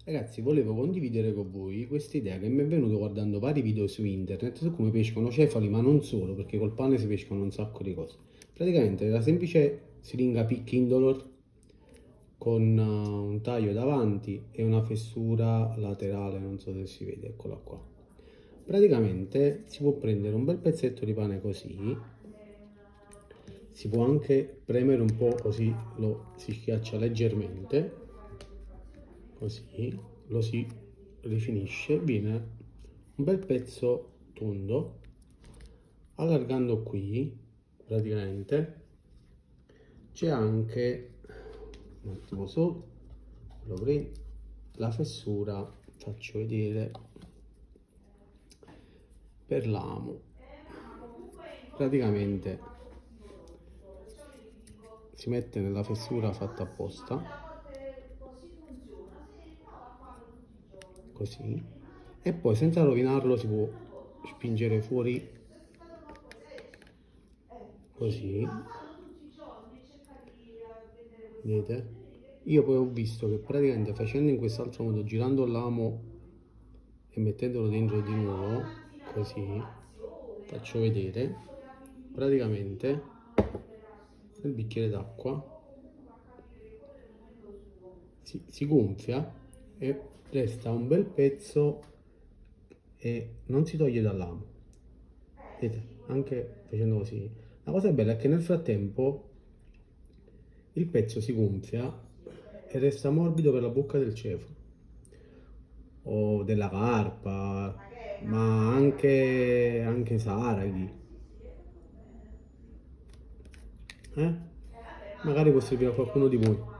Ragazzi, volevo condividere con voi questa idea che mi è venuta guardando vari video su internet su come pescano cefali, ma non solo, perché col pane si pescano un sacco di cose. Praticamente la semplice siringa Pick Indolor con un taglio davanti e una fessura laterale, non so se si vede, eccola qua. Praticamente si può prendere un bel pezzetto di pane così, si può anche premere un po' così lo si schiaccia leggermente, così lo si rifinisce, viene un bel pezzo tondo, allargando qui praticamente c'è anche un attimo solo, lo prendo, la fessura, faccio vedere per l'amo, praticamente si mette nella fessura fatta apposta, così, e poi senza rovinarlo si può spingere fuori così, vedete? Io poi ho visto che praticamente facendo in quest'altro modo, girando l'amo e mettendolo dentro di nuovo, così, faccio vedere, praticamente nel bicchiere d'acqua si gonfia e resta un bel pezzo e non si toglie dall'amo. Vedete, anche facendo così. La cosa bella è che nel frattempo il pezzo si gonfia e resta morbido per la bocca del cefalo o della carpa, ma anche saraghi. Eh? Magari può servire a qualcuno di voi.